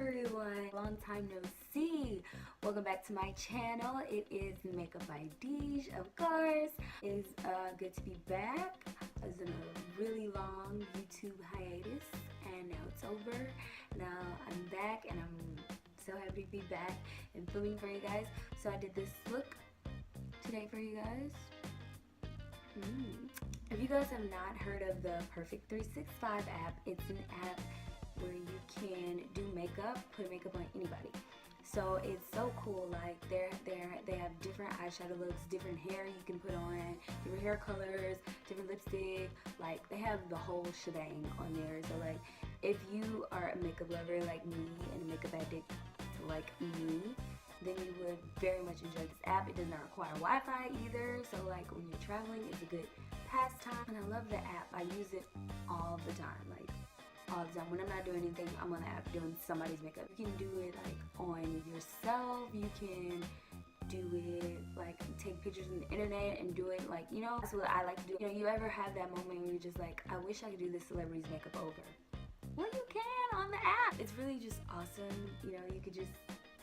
everyone, long time no see. Welcome back to my channel. It is Makeup by Dej, of course. It's good to be back. I was in a really long YouTube hiatus and now it's over. Now I'm back and I'm so happy to be back and filming for you guys. So I did this look today for you guys. If you guys have not heard of the Perfect 365 app, it's an app where you can do makeup, put makeup on anybody. So it's so cool. Like they have different eyeshadow looks, different hair you can put on, different hair colors, different lipstick. Like they have the whole shebang on there. So like if you are a makeup lover like me and a makeup addict like me, then you would very much enjoy this app. It does not require Wi-Fi either, so like when you're traveling, it's a good pastime. And I love the app. I use it all the time, like all the time. When I'm not doing anything, I'm on the app doing somebody's makeup. You can do it like on yourself. You can do it like take pictures on the internet and do it like, you know, that's what I like to do. You know, you ever have that moment where you're just like, I wish I could do this celebrity's makeup over? Well, you can on the app. It's really just awesome. You know, you could just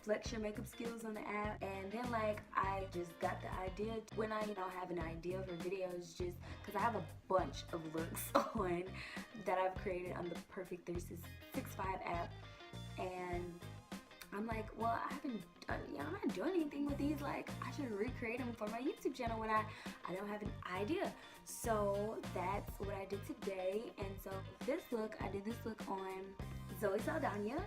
flex your makeup skills on the app. And then like I just got the idea when I have an idea for videos, just because I have a bunch of looks on that I've created on the Perfect 365 app, and I'm like, well, I haven't I'm not doing anything with these, like I should recreate them for my YouTube channel when I don't have an idea. So that's what I did today. And so this look, I did this look on Zoe Saldana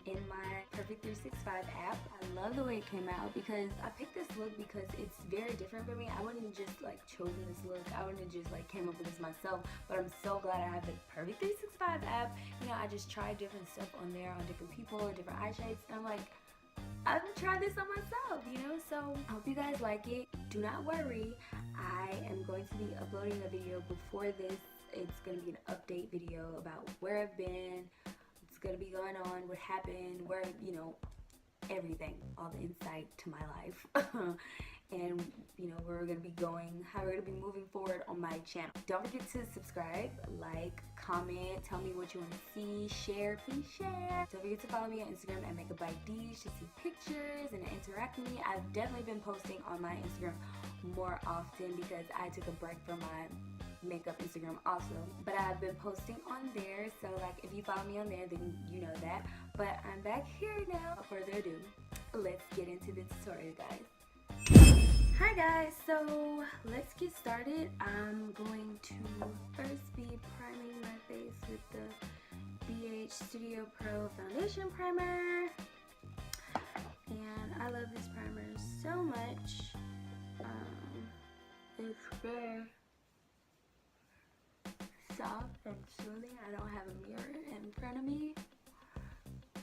in my Perfect 365 app. I love the way it came out because I picked this look because it's very different for me. I wouldn't have just like chosen this look. I wouldn't have just like came up with this myself, but I'm so glad I have the Perfect 365 app. You know, I just tried different stuff on there on different people, different eye shades, and I'm like, I'm gonna try this on myself, you know? So I hope you guys like it. Do not worry, I am going to be uploading a video before this. It's going to be an update video about where I've been, what's going to be going on, what happened, where, you know, everything, all the insight to my life. And, you know, where we're going to be going, how we're going to be moving forward on my channel. Don't forget to subscribe, like, comment, tell me what you want to see, share, please share. Don't forget to follow me on Instagram at Makeup by Dej to see pictures and interact with me. I've definitely been posting on my Instagram more often because I took a break from my makeup Instagram also, but I've been posting on there, so like if you follow me on there then you know that. But I'm back here now. Without further ado, let's get into the tutorial, guys. Hi guys, so let's get started. I'm going to first be priming my face with the BH Studio Pro Foundation Primer, and I love this primer so much. It's very soft and soothing. I don't have a mirror in front of me.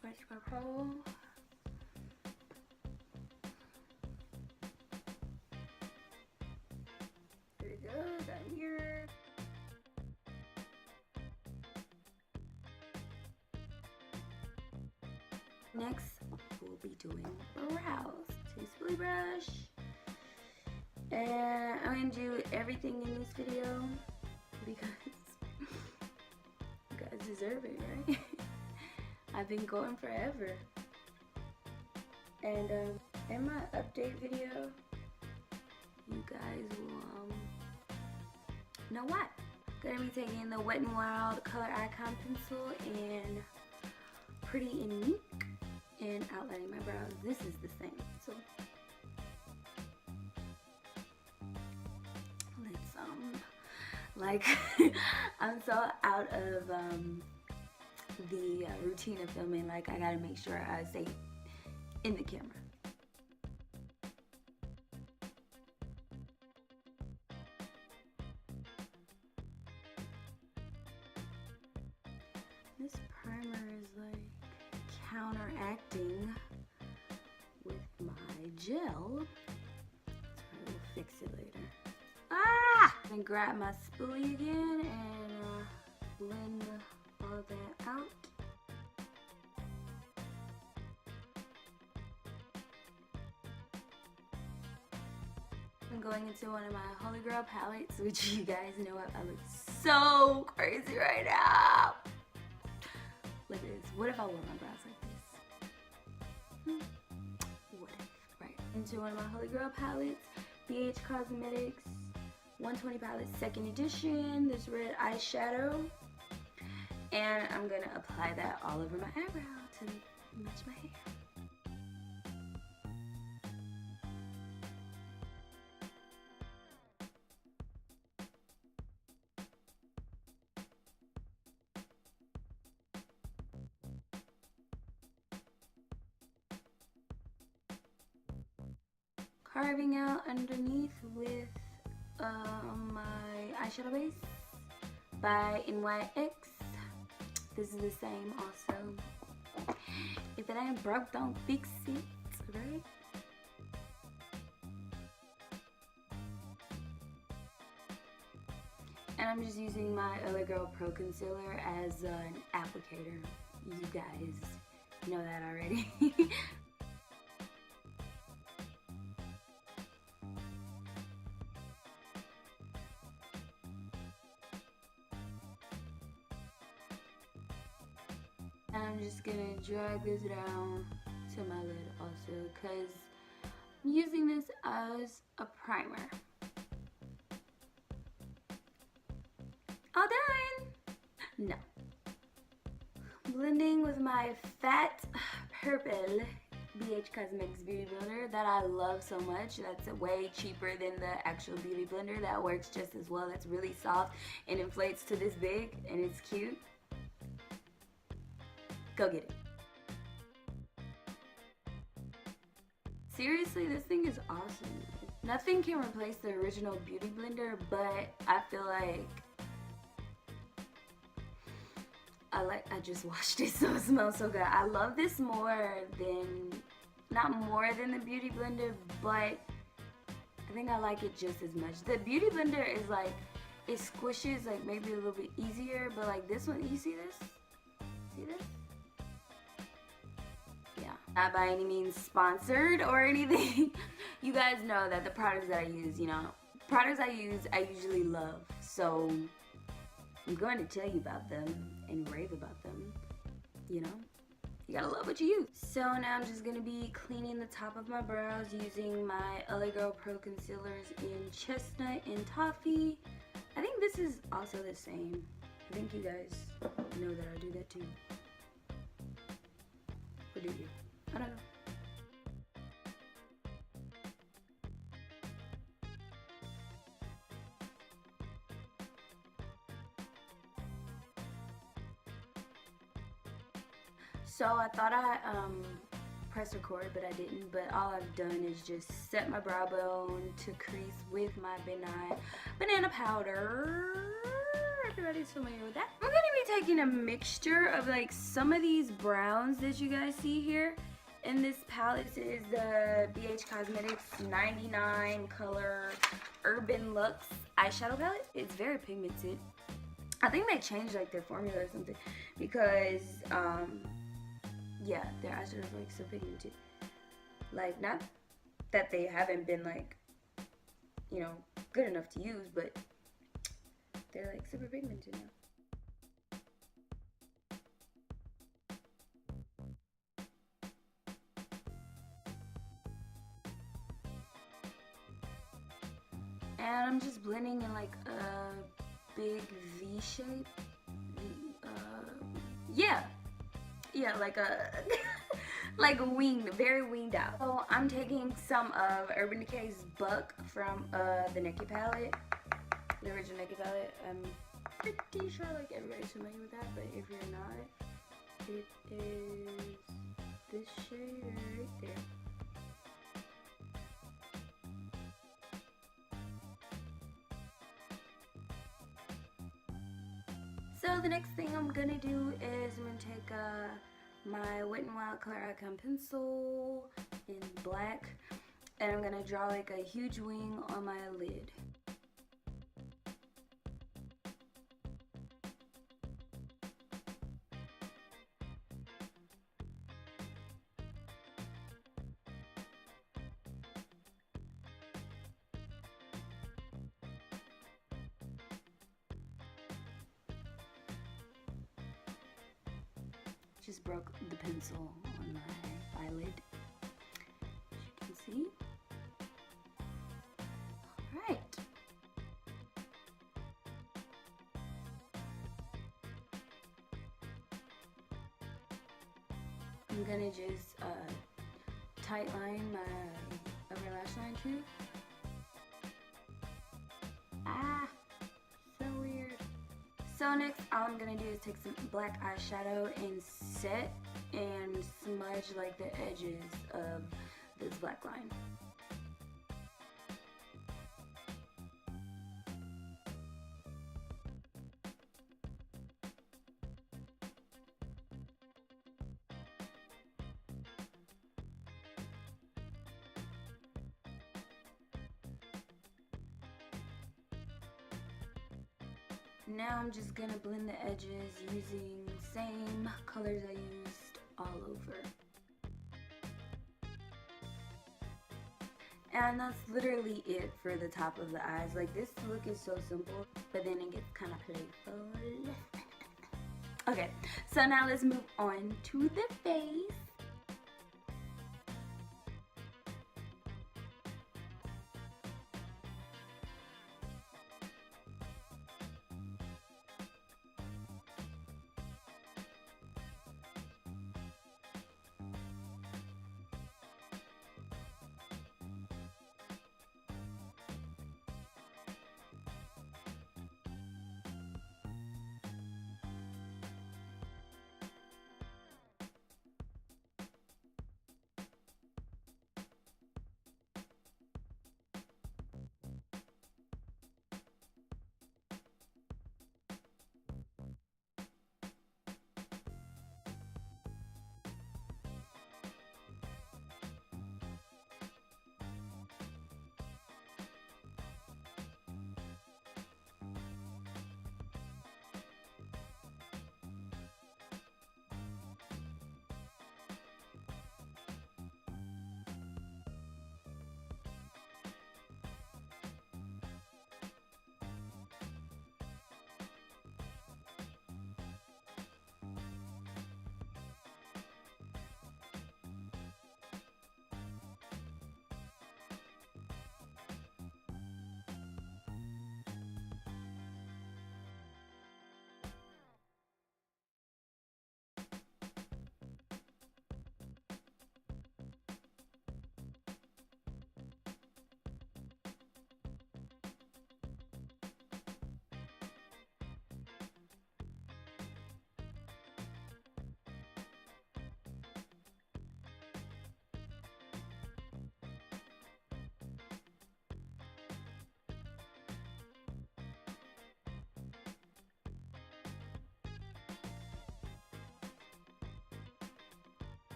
Where's my pole? There we go, got a mirror. Next, we'll be doing brows. Take a spoolie brush. And I'm going to do everything in this video because you guys deserve it, right? I've been going forever. And in my update video, you guys will know what. Gonna be taking the Wet n Wild Color Icon Pencil and Pretty in Mink and outlining my brows. This is the same. So let's like I'm so out of the routine of filming. Like I gotta make sure I stay in the camera. This primer is like counteracting with my gel, so I will fix it later. And grab my spoolie again and blend all that out. I'm going into one of my Holy Grail palettes, which you guys know I look so crazy right now. Look at this What if I wore my brows like this? What if? Right. Into one of my Holy Grail palettes, BH Cosmetics 120 palette, second edition. This red eyeshadow. And I'm gonna apply that all over my eyebrow to match my hair. Carving out underneath with my eyeshadow base by NYX. This is the same also. If it ain't broke, don't fix it, right? And I'm just using my LA Girl Pro Concealer as an applicator. You guys know that already. I'm just gonna drag this down to my lid also because I'm using this as a primer. All done! No. Blending with my Fat Purple BH Cosmetics Beauty Blender that I love so much. That's way cheaper than the actual beauty blender. That works just as well. It's really soft and inflates to this big and it's cute. Go get it. Seriously, this thing is awesome. Nothing can replace the original beauty blender, but I feel like I just washed it, so it smells so good. I love this more than, not more than the beauty blender, but I think I like it just as much. The beauty blender is like, it squishes like maybe a little bit easier, but like this one, you see this? See this? Not by any means sponsored or anything. You guys know that the products that I use, you know, products I use, I usually love. So I'm going to tell you about them and rave about them. You know, you gotta love what you use. So now I'm just gonna be cleaning the top of my brows using my LA Girl Pro Concealers in Chestnut and Toffee. I think this is also the same. I think you guys know that I do that too. Or do you? I don't know. So I thought I press record, but I didn't. But all I've done is just set my brow bone to crease with my benign banana powder. Everybody's familiar with that. I'm gonna be taking a mixture of like some of these browns that you guys see here. In this palette, this is the BH Cosmetics 99 color Urban Luxe eyeshadow palette. It's very pigmented. I think they changed like their formula or something because yeah, their eyeshadows are like so pigmented. Like, not that they haven't been like, you know, good enough to use, but they're like super pigmented now. And I'm just blending in like a big V shape. Yeah, like a like a winged, very winged out. So I'm taking some of Urban Decay's Buck from the Naked palette, the original Naked palette. I'm pretty sure like everybody's familiar with that, but if you're not, it is this shade right there. So the next thing I'm gonna do is I'm gonna take my Wet n Wild Color Icon pencil in black, and I'm gonna draw like a huge wing on my lid. Just broke the pencil on my eyelid, as you can see. Alright. I'm gonna just tight line my upper lash line too. Ah, so weird. So next, all I'm gonna do is take some black eyeshadow and set and smudge like the edges of this black line. Now I'm just gonna blend the edges using same colors I used all over. And that's literally it for the top of the eyes. Like, this look is so simple, but then it gets kind of playful. Okay, so now let's move on to the face.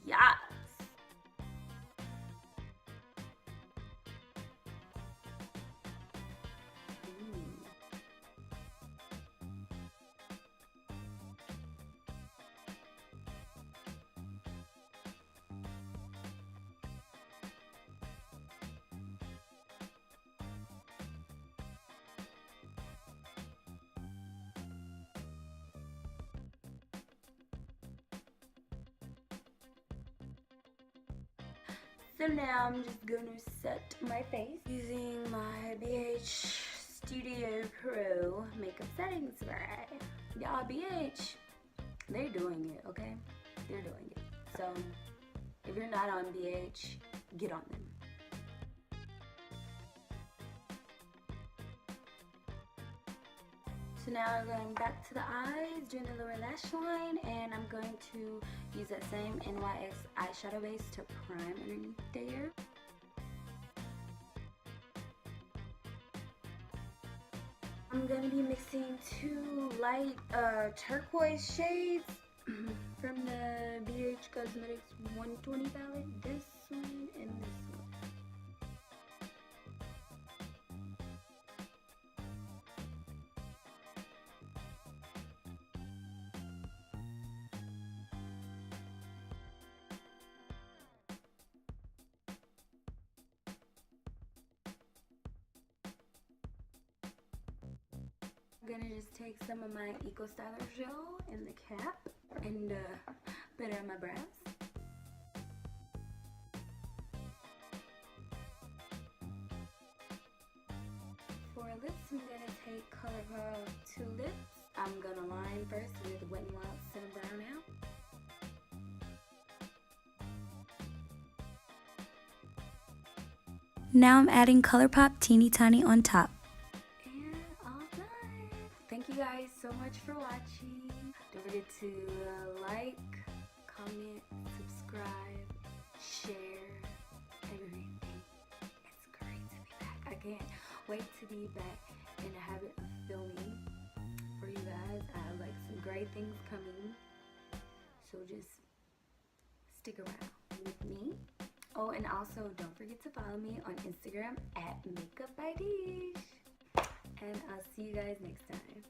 Yes. So now I'm just going to set my face using my BH Studio Pro makeup setting spray. Y'all, BH, they're doing it, okay? They're doing it. So if you're not on BH, get on them. So now I'm going back to the eyes, doing the lower lash line, and I'm going to use that same NYX eyeshadow base to prime underneath there. I'm going to be mixing two light turquoise shades from the BH Cosmetics 120 palette. This one and this one. I'm gonna just take some of my Eco Styler gel in the cap and put it on my brows. For lips, I'm gonna take ColourPop Tulips. I'm gonna line first with Wet n Wild Cinnamon Brown out. Now I'm adding ColourPop Teeny Tiny on top. And all done. Thank you guys so much for watching. Don't forget to like, comment, subscribe, share, everything. It's great to be back. I can't wait to be back in the habit of filming for you guys. I have like some great things coming. So just stick around with me. Oh, and also don't forget to follow me on Instagram at Makeup by Dish. And I'll see you guys next time.